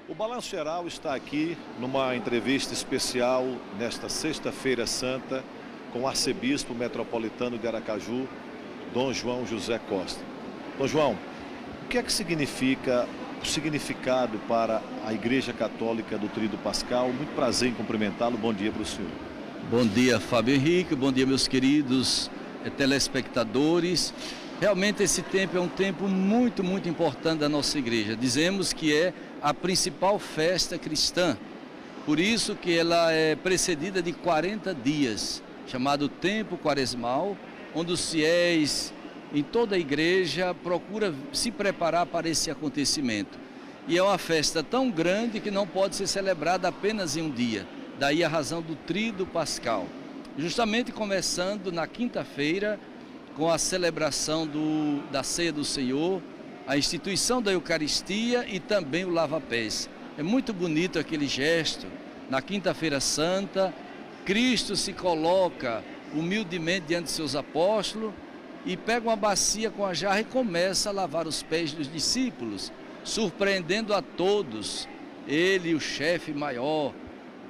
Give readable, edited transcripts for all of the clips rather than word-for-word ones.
O Balanço Geral está aqui numa entrevista especial nesta Sexta-feira Santa com o arcebispo metropolitano de Aracaju, Dom João José Costa. Dom João, o que é que significa o significado para a Igreja Católica do Tríduo Pascal? Muito prazer em cumprimentá-lo. Bom dia para o senhor. Bom dia, Fábio Henrique. Bom dia, meus queridos telespectadores. Realmente esse tempo é um tempo muito importante da nossa igreja. Dizemos que é a principal festa cristã. Por isso que ela é precedida de 40 dias, chamado tempo quaresmal, onde os fiéis em toda a igreja procura se preparar para esse acontecimento. E é uma festa tão grande que não pode ser celebrada apenas em um dia. Daí a razão do Tríduo Pascal. Justamente começando na quinta-feira, com a celebração da Ceia do Senhor, a instituição da Eucaristia e também o lava-pés. É muito bonito aquele gesto. Na quinta-feira santa, Cristo se coloca humildemente diante de seus apóstolos e pega uma bacia com a jarra e começa a lavar os pés dos discípulos, surpreendendo a todos, ele, o chefe maior.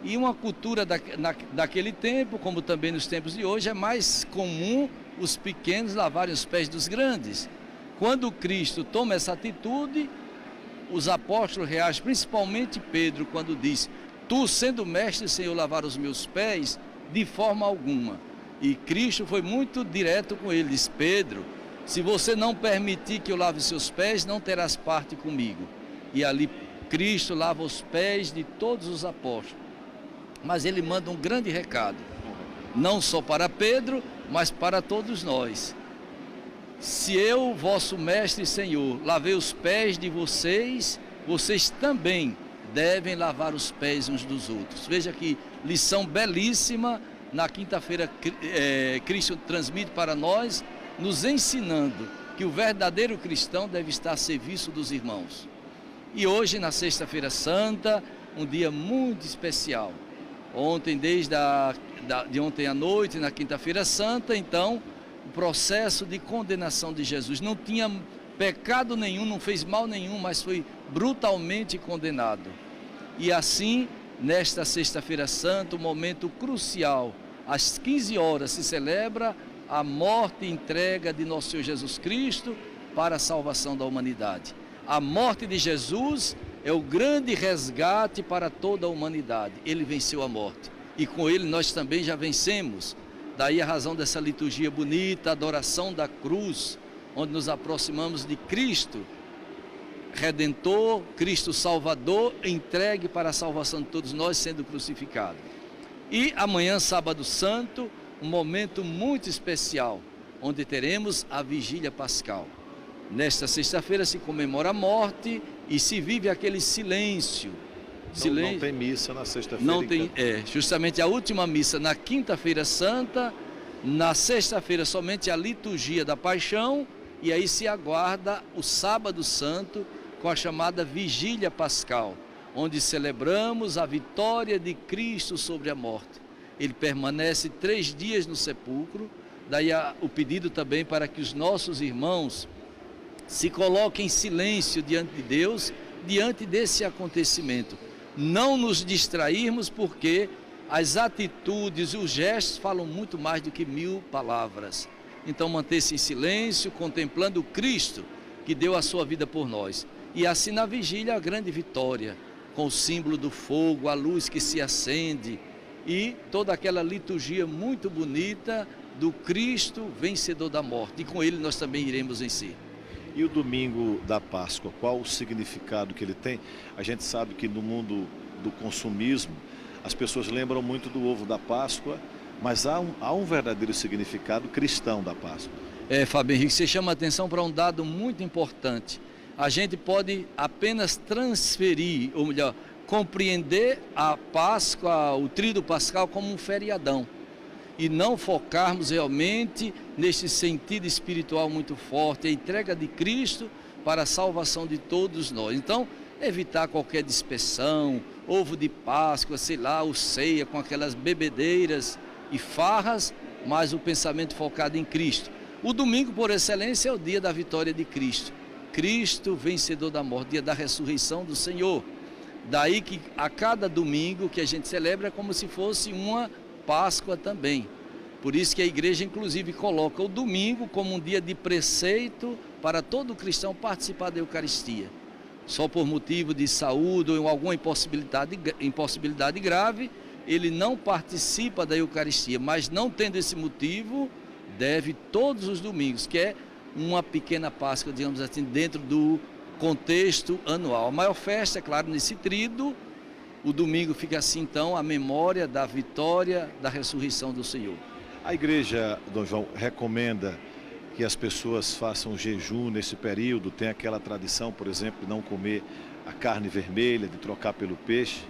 E uma cultura daquele tempo, como também nos tempos de hoje, é mais comum os pequenos lavarem os pés dos grandes. Quando Cristo toma essa atitude, os apóstolos reagem, principalmente Pedro, quando diz: tu, sendo mestre, Senhor, lavar os meus pés, de forma alguma. E Cristo foi muito direto com ele, diz: Pedro, se você não permitir que eu lave os seus pés, não terás parte comigo. E ali Cristo lava os pés de todos os apóstolos. Mas ele manda um grande recado, não só para Pedro, mas para todos nós. Se eu, vosso mestre e Senhor, lavei os pés de vocês, vocês também devem lavar os pés uns dos outros. Veja que lição belíssima. Na quinta-feira, Cristo transmite para nós, nos ensinando que o verdadeiro cristão deve estar a serviço dos irmãos. E hoje, na Sexta-feira Santa, um dia muito especial. Ontem, de ontem à noite, na quinta-feira santa, então, o processo de condenação de Jesus. Não tinha pecado nenhum, não fez mal nenhum, mas foi brutalmente condenado. E assim, nesta sexta-feira santa, um momento crucial, às 15 horas se celebra a morte e entrega de nosso Senhor Jesus Cristo para a salvação da humanidade. A morte de Jesus é o grande resgate para toda a humanidade. Ele venceu a morte e com ele nós também já vencemos. Daí a razão dessa liturgia bonita, a adoração da cruz, onde nos aproximamos de Cristo Redentor, Cristo Salvador, entregue para a salvação de todos nós, sendo crucificado. E amanhã, sábado santo, um momento muito especial, onde teremos a vigília pascal. Nesta sexta-feira se comemora a morte e se vive aquele silêncio. Não tem missa na sexta-feira. Não tem, justamente a última missa na quinta-feira santa, na sexta-feira somente a liturgia da paixão, e aí se aguarda o sábado santo com a chamada vigília pascal, onde celebramos a vitória de Cristo sobre a morte. Ele permanece 3 dias no sepulcro, daí o pedido também para que os nossos irmãos se coloquem em silêncio diante de Deus, diante desse acontecimento. Não nos distrairmos, porque as atitudes e os gestos falam muito mais do que 1000 palavras. Então manter-se em silêncio, contemplando o Cristo que deu a sua vida por nós. E assim na vigília a grande vitória, com o símbolo do fogo, a luz que se acende e toda aquela liturgia muito bonita do Cristo vencedor da morte. E com ele nós também iremos vencer. E o domingo da Páscoa, qual o significado que ele tem? A gente sabe que no mundo do consumismo, as pessoas lembram muito do ovo da Páscoa, mas há um verdadeiro significado cristão da Páscoa. Fábio Henrique, você chama a atenção para um dado muito importante. A gente pode apenas transferir, ou melhor, compreender a Páscoa, o Tríduo Pascal, como um feriadão. E não focarmos realmente nesse sentido espiritual muito forte, a entrega de Cristo para a salvação de todos nós. Então, evitar qualquer dispersão, ovo de Páscoa, sei lá, o ceia com aquelas bebedeiras e farras, mas o pensamento focado em Cristo. O domingo, por excelência, é o dia da vitória de Cristo. Cristo, vencedor da morte, dia da ressurreição do Senhor. Daí que a cada domingo que a gente celebra é como se fosse uma Páscoa também. Por isso que a igreja inclusive coloca o domingo como um dia de preceito para todo cristão participar da Eucaristia. Só por motivo de saúde ou em alguma impossibilidade grave, ele não participa da Eucaristia, mas não tendo esse motivo, deve todos os domingos, que é uma pequena Páscoa, digamos assim, dentro do contexto anual. A maior festa, é claro, nesse tríduo, o domingo fica assim, então, a memória da vitória da ressurreição do Senhor. A igreja, Dom João, recomenda que as pessoas façam jejum nesse período, tem aquela tradição, por exemplo, de não comer a carne vermelha, de trocar pelo peixe.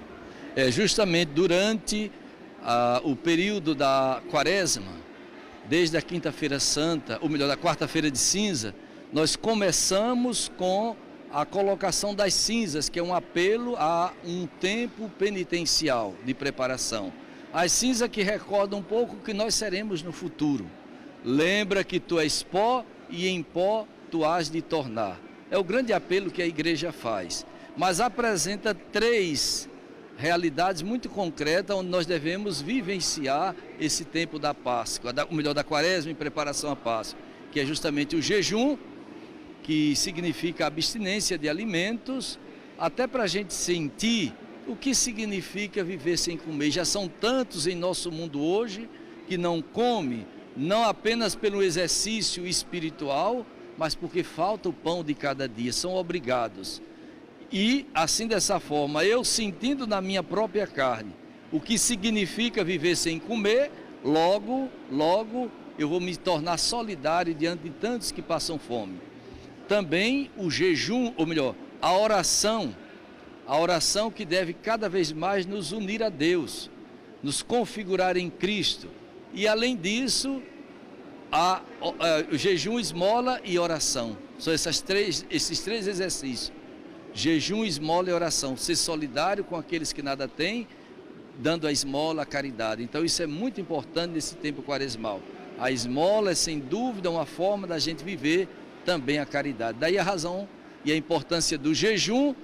É justamente durante o período da Quaresma, desde a Quinta-feira Santa, ou melhor, da Quarta-feira de Cinza, nós começamos com a colocação das cinzas, que é um apelo a um tempo penitencial de preparação. As cinzas que recordam um pouco o que nós seremos no futuro. Lembra que tu és pó e em pó tu hás de tornar. É o grande apelo que a igreja faz. Mas apresenta 3 realidades muito concretas onde nós devemos vivenciar esse tempo da Páscoa, ou melhor, da Quaresma em preparação à Páscoa, que é justamente o jejum, que significa abstinência de alimentos, até para a gente sentir o que significa viver sem comer. Já são tantos em nosso mundo hoje que não come, não apenas pelo exercício espiritual, mas porque falta o pão de cada dia, são obrigados. E assim, dessa forma, eu sentindo na minha própria carne o que significa viver sem comer, logo eu vou me tornar solidário diante de tantos que passam fome. Também o jejum, ou melhor, a oração que deve cada vez mais nos unir a Deus, nos configurar em Cristo. E além disso, o jejum, esmola e oração. São esses três exercícios. Jejum, esmola e oração. Ser solidário com aqueles que nada têm, dando a esmola, a caridade. Então isso é muito importante nesse tempo quaresmal. A esmola é sem dúvida uma forma da gente viver também a caridade. Daí a razão e a importância do jejum.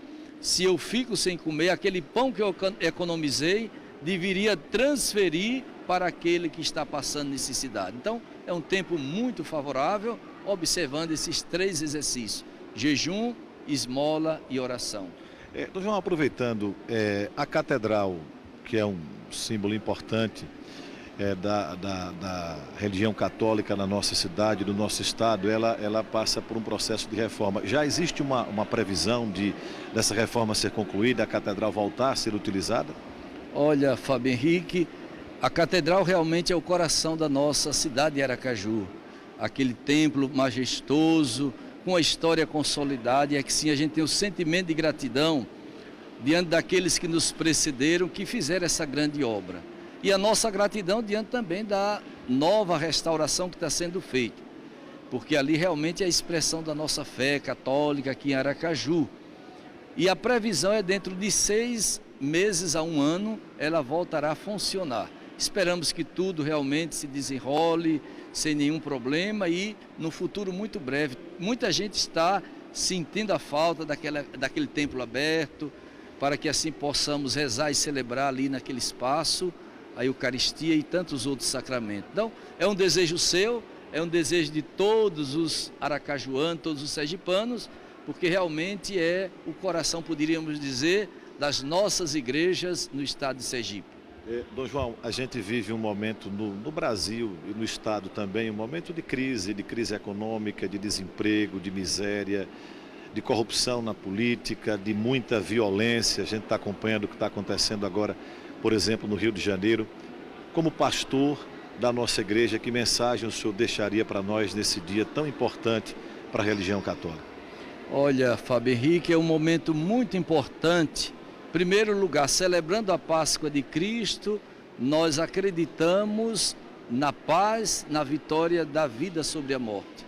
Se eu fico sem comer, aquele pão que eu economizei deveria transferir para aquele que está passando necessidade. Então é um tempo muito favorável, observando esses 3 exercícios: jejum, esmola e oração. Dom João, aproveitando, a catedral, que é um símbolo importante da religião católica na nossa cidade, no nosso estado, ela passa por um processo de reforma. Já existe uma previsão dessa reforma ser concluída, a catedral voltar a ser utilizada? Olha, Fábio Henrique, a catedral realmente é o coração da nossa cidade de Aracaju. Aquele templo majestoso, com a história consolidada, e é que sim, a gente tem o sentimento de gratidão diante daqueles que nos precederam, que fizeram essa grande obra. E a nossa gratidão diante também da nova restauração que está sendo feita, porque ali realmente é a expressão da nossa fé católica aqui em Aracaju. E a previsão é dentro de 6 meses a 1 ano, ela voltará a funcionar. Esperamos que tudo realmente se desenrole sem nenhum problema e no futuro muito breve. Muita gente está sentindo a falta daquele templo aberto, para que assim possamos rezar e celebrar ali naquele espaço a Eucaristia e tantos outros sacramentos. Então, é um desejo seu, é um desejo de todos os aracajuanos, todos os sergipanos, porque realmente é o coração, poderíamos dizer, das nossas igrejas no estado de Sergipe. Dom João, a gente vive um momento no Brasil e no estado também, um momento de crise econômica, de desemprego, de miséria, de corrupção na política, de muita violência. A gente está acompanhando o que está acontecendo agora, por exemplo, no Rio de Janeiro. Como pastor da nossa igreja, que mensagem o senhor deixaria para nós nesse dia tão importante para a religião católica? Olha, Fábio Henrique, é um momento muito importante. Em primeiro lugar, celebrando a Páscoa de Cristo, nós acreditamos na paz, na vitória da vida sobre a morte.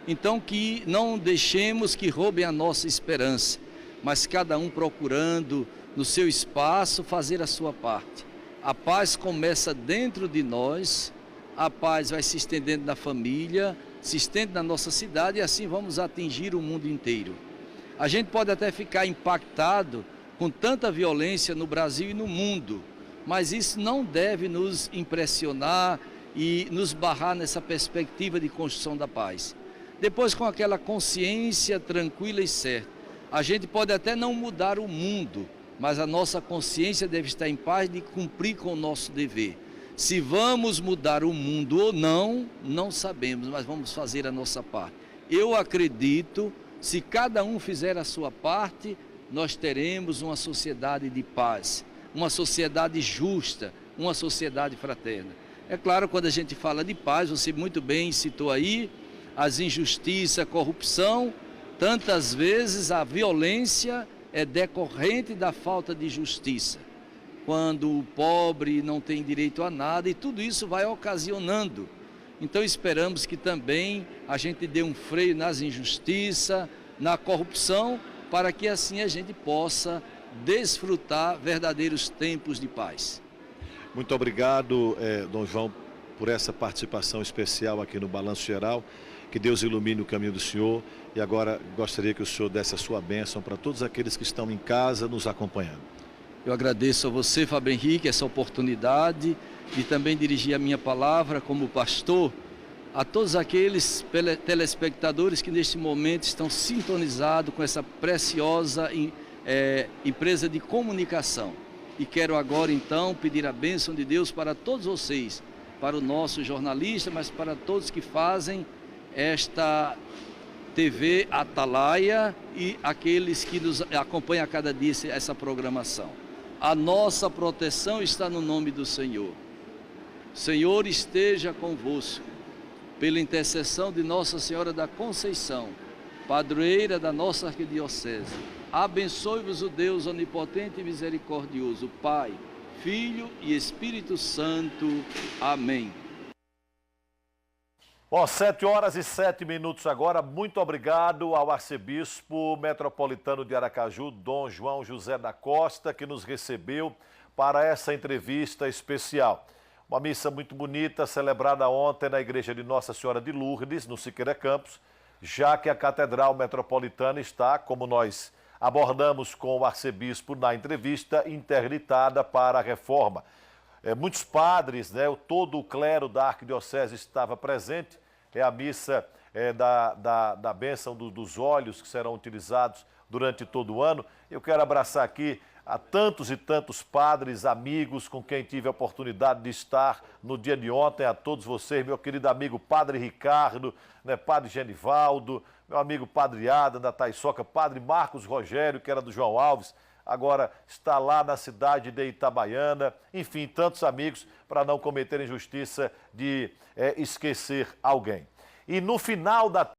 Então que não deixemos que roubem a nossa esperança, mas cada um procurando no seu espaço fazer a sua parte. A paz começa dentro de nós, a paz vai se estendendo na família, se estende na nossa cidade e assim vamos atingir o mundo inteiro. A gente pode até ficar impactado com tanta violência no Brasil e no mundo. Mas isso não deve nos impressionar e nos barrar nessa perspectiva de construção da paz. Depois, com aquela consciência tranquila e certa, a gente pode até não mudar o mundo, mas a nossa consciência deve estar em paz de cumprir com o nosso dever. Se vamos mudar o mundo ou não, não sabemos, mas vamos fazer a nossa parte. Eu acredito, se cada um fizer a sua parte, nós teremos uma sociedade de paz, uma sociedade justa, uma sociedade fraterna. É claro, quando a gente fala de paz, você muito bem citou aí, as injustiças, a corrupção, tantas vezes a violência é decorrente da falta de justiça. Quando o pobre não tem direito a nada e tudo isso vai ocasionando. Então esperamos que também a gente dê um freio nas injustiças, na corrupção, para que assim a gente possa desfrutar verdadeiros tempos de paz. Muito obrigado, Dom João, por essa participação especial aqui no Balanço Geral. Que Deus ilumine o caminho do senhor. E agora gostaria que o senhor desse a sua bênção para todos aqueles que estão em casa nos acompanhando. Eu agradeço a você, Fábio Henrique, essa oportunidade de também dirigir a minha palavra como pastor a todos aqueles telespectadores que neste momento estão sintonizados com essa preciosa empresa de comunicação. E quero agora então pedir a bênção de Deus para todos vocês, para o nosso jornalista, mas para todos que fazem esta TV Atalaia e aqueles que nos acompanham a cada dia essa programação. A nossa proteção está no nome do Senhor. Senhor esteja convosco, pela intercessão de Nossa Senhora da Conceição, padroeira da nossa arquidiocese. Abençoe-vos o Deus onipotente e misericordioso, Pai, Filho e Espírito Santo. Amém. Bom, 7h07 agora. Muito obrigado ao arcebispo metropolitano de Aracaju, Dom João José da Costa, que nos recebeu para essa entrevista especial. Uma missa muito bonita, celebrada ontem na igreja de Nossa Senhora de Lourdes, no Siqueira Campos, já que a Catedral Metropolitana está, como nós abordamos com o arcebispo na entrevista, interditada para a reforma. Muitos padres, todo o clero da arquidiocese estava presente. É a missa da bênção dos óleos que serão utilizados durante todo o ano. Eu quero abraçar aqui a tantos e tantos padres, amigos com quem tive a oportunidade de estar no dia de ontem, a todos vocês, meu querido amigo Padre Ricardo, Padre Genivaldo, meu amigo Padre Adam da Taiçoca, Padre Marcos Rogério, que era do João Alves, agora está lá na cidade de Itabaiana, enfim, tantos amigos, para não cometer injustiça de esquecer alguém. E no final da